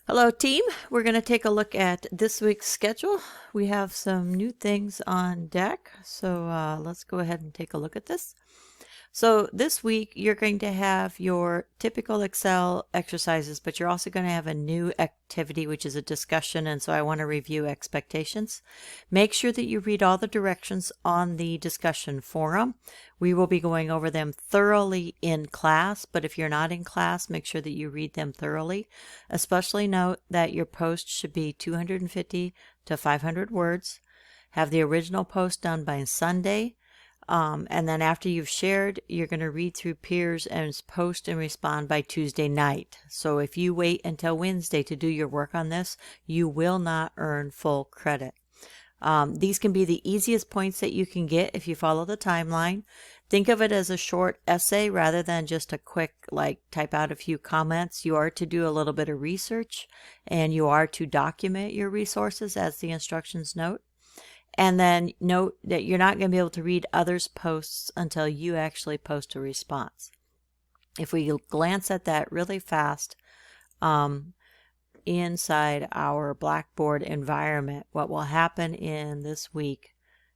Hello, team. We're going to take a look at this week's schedule. We have some new things on deck, so let's go ahead and take a look at this. So this week you're going to have your typical Excel exercises, but you're also going to have a new activity, which is a discussion, and so I want to review expectations. Make sure that you read all the directions on the discussion forum. We will be going over them thoroughly in class, but if you're not in class, make sure that you read them thoroughly. Especially note that your post should be 250 to 500 words. Have the original post done by Sunday. And then after you've shared, you're going to read through peers and post and respond by Tuesday night. So if you wait until Wednesday to do your work on this, you will not earn full credit. These can be the easiest points that you can get if you follow the timeline. Think of it as a short essay rather than just a quick, type out a few comments. You are to do a little bit of research and you are to document your resources as the instructions note. And then note that you're not going to be able to read others' posts until you actually post a response. If we glance at that really fast, inside our Blackboard environment, what will happen in this week,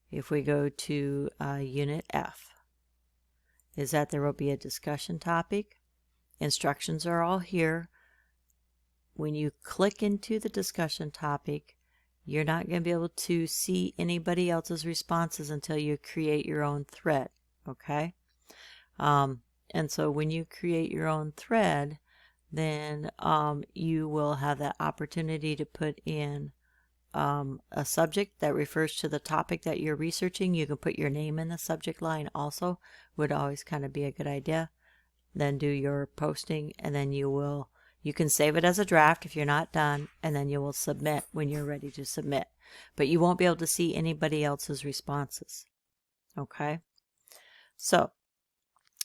if we go to Unit F, is that there will be a discussion topic. Instructions are all here. When you click into the discussion topic, you're not going to be able to see anybody else's responses until you create your own thread, okay? And so when you create your own thread, then you will have that opportunity to put in a subject that refers to the topic that you're researching. You can put your name in the subject line also, would always kind of be a good idea. Then do your posting, and then you can save it as a draft if you're not done, and then you will submit when you're ready to submit. But you won't be able to see anybody else's responses. Okay? So,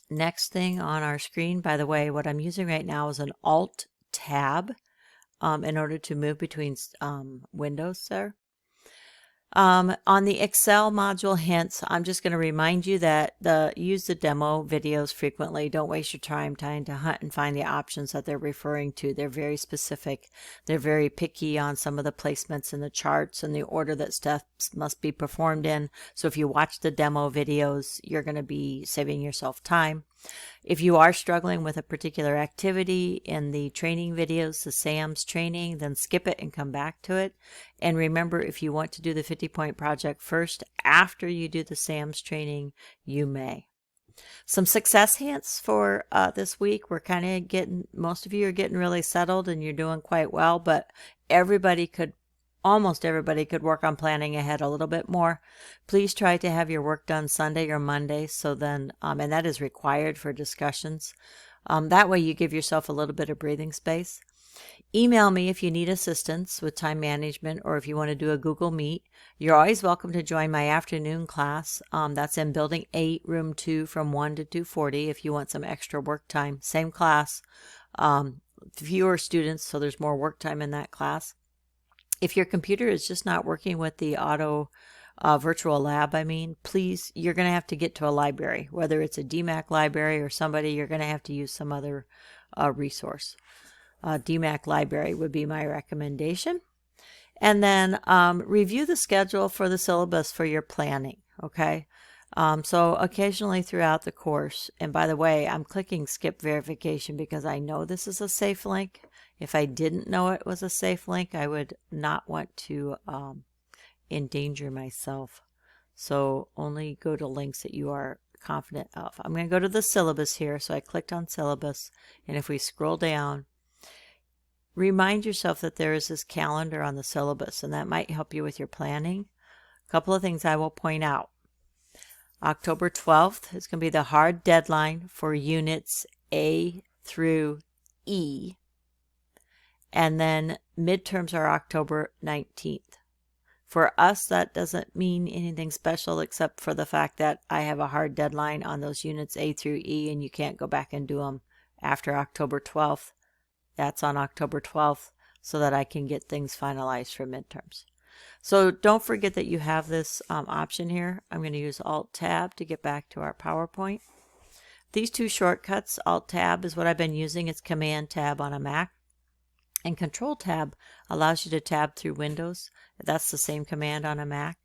next thing on our screen, by the way, what I'm using right now is an Alt Tab in order to move between windows there. On the Excel module hints, I'm just going to remind you that use the demo videos frequently. Don't waste your time trying to hunt and find the options that they're referring to. They're very specific. They're very picky on some of the placements in the charts and the order that steps must be performed in. So if you watch the demo videos, you're going to be saving yourself time. If you are struggling with a particular activity in the training videos, the SAMS training, then skip it and come back to it. And remember, if you want to do the 50-point project first after you do the SAMS training, you may. Some success hints for this week. We're kind of most of you are getting really settled and you're doing quite well, but almost everybody could work on planning ahead a little bit more. Please try to have your work done Sunday or Monday, so then, and that is required for discussions. That way you give yourself a little bit of breathing space. Email me if you need assistance with time management or if you want to do a Google Meet. You're always welcome to join my afternoon class. That's in Building 8, Room 2 from 1 to 2:40 if you want some extra work time. Same class, fewer students, so there's more work time in that class. If your computer is just not working with the auto virtual lab, please, you're going to have to get to a library, whether it's a DMAC library or somebody, you're going to have to use some other resource. DMAC library would be my recommendation. And then review the schedule for the syllabus for your planning, okay? So occasionally throughout the course, and by the way, I'm clicking skip verification because I know this is a safe link. If I didn't know it was a safe link, I would not want to endanger myself. So only go to links that you are confident of. I'm going to go to the syllabus here. So I clicked on syllabus, and if we scroll down, remind yourself that there is this calendar on the syllabus, and that might help you with your planning. A couple of things I will point out. October 12th is going to be the hard deadline for units A through E. And then midterms are October 19th. For us, that doesn't mean anything special except for the fact that I have a hard deadline on those units A through E, and you can't go back and do them after October 12th. That's on October 12th so that I can get things finalized for midterms. So don't forget that you have this option here. I'm going to use Alt-Tab to get back to our PowerPoint. These two shortcuts, Alt-Tab is what I've been using. It's Command-Tab on a Mac. And Control Tab allows you to tab through windows. That's the same command on a Mac.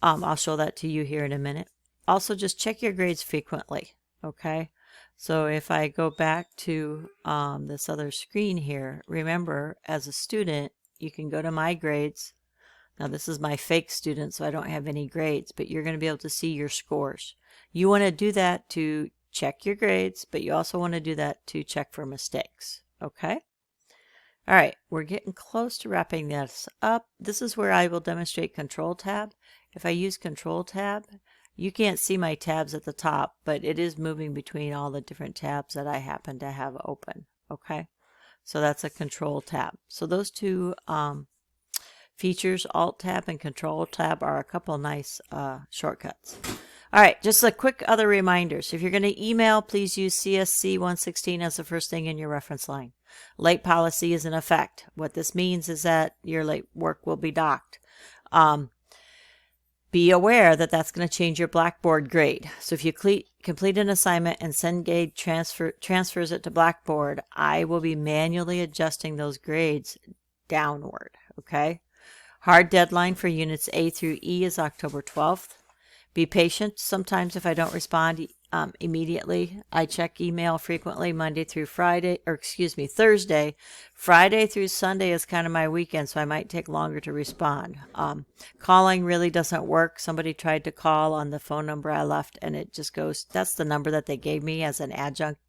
I'll show that to you here in a minute. Also, just check your grades frequently, okay? So if I go back to this other screen here, remember, as a student, you can go to My Grades. Now, this is my fake student, so I don't have any grades, but you're going to be able to see your scores. You want to do that to check your grades, but you also want to do that to check for mistakes, okay? All right, we're getting close to wrapping this up. This is where I will demonstrate Control Tab. If I use Control Tab, you can't see my tabs at the top, but it is moving between all the different tabs that I happen to have open, okay? So that's a Control Tab. So those two features, Alt Tab and Control Tab, are a couple nice shortcuts. All right, just a quick other reminders. If you're going to email, please use CSC 116 as the first thing in your reference line. Late policy is in effect. What this means is that your late work will be docked. Be aware that that's going to change your Blackboard grade. So if you complete an assignment and Cengage transfers it to Blackboard, I will be manually adjusting those grades downward, okay? Hard deadline for units A through E is October 12th. Be patient. Sometimes if I don't respond immediately, I check email frequently Monday through Friday, or excuse me, Thursday. Friday through Sunday is kind of my weekend, so I might take longer to respond. Calling really doesn't work. Somebody tried to call on the phone number I left, and it just goes, that's the number that they gave me as an adjunct,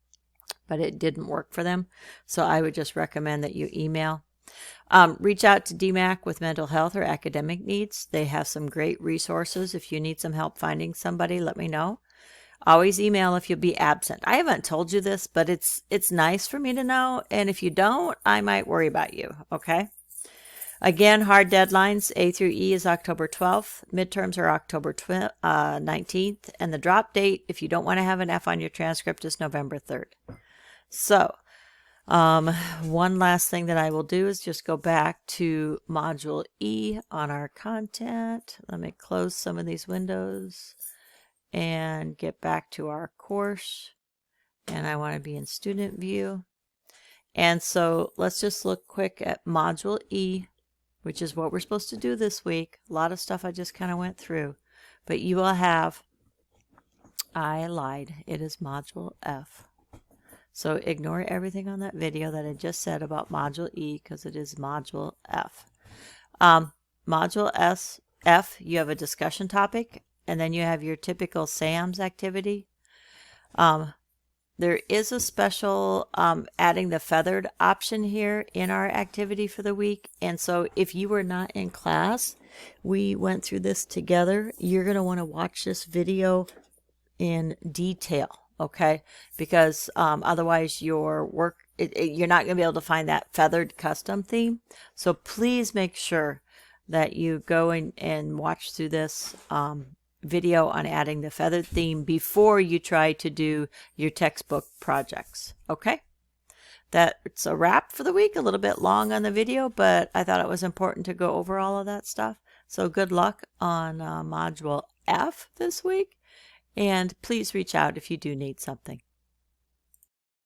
but it didn't work for them. So I would just recommend that you email. Reach out to DMACC with mental health or academic needs. They have some great resources. If you need some help finding somebody, let me know. Always email if you'll be absent. I haven't told you this, but it's nice for me to know. And if you don't, I might worry about you. Okay. Again, hard deadlines. A through E is October 12th. Midterms are October 19th. And the drop date, if you don't want to have an F on your transcript, is November 3rd. So, one last thing that I will do is just go back to Module E on our content. Let me close some of these windows and get back to our course. And I want to be in student view. And so let's just look quick at Module E, which is what we're supposed to do this week. A lot of stuff I just kind of went through. But you will have, I lied, it is Module F. So ignore everything on that video that I just said about Module E because it is Module F. Module F, you have a discussion topic, and then you have your typical SAMS activity. There is a special adding the feathered option here in our activity for the week. And so if you were not in class, we went through this together. You're going to want to watch this video in detail. Okay, because otherwise your work, you're not going to be able to find that feathered custom theme. So please make sure that you go and watch through this video on adding the feathered theme before you try to do your textbook projects. Okay, that's a wrap for the week. A little bit long on the video, but I thought it was important to go over all of that stuff. So good luck on Module F this week. And please reach out if you do need something.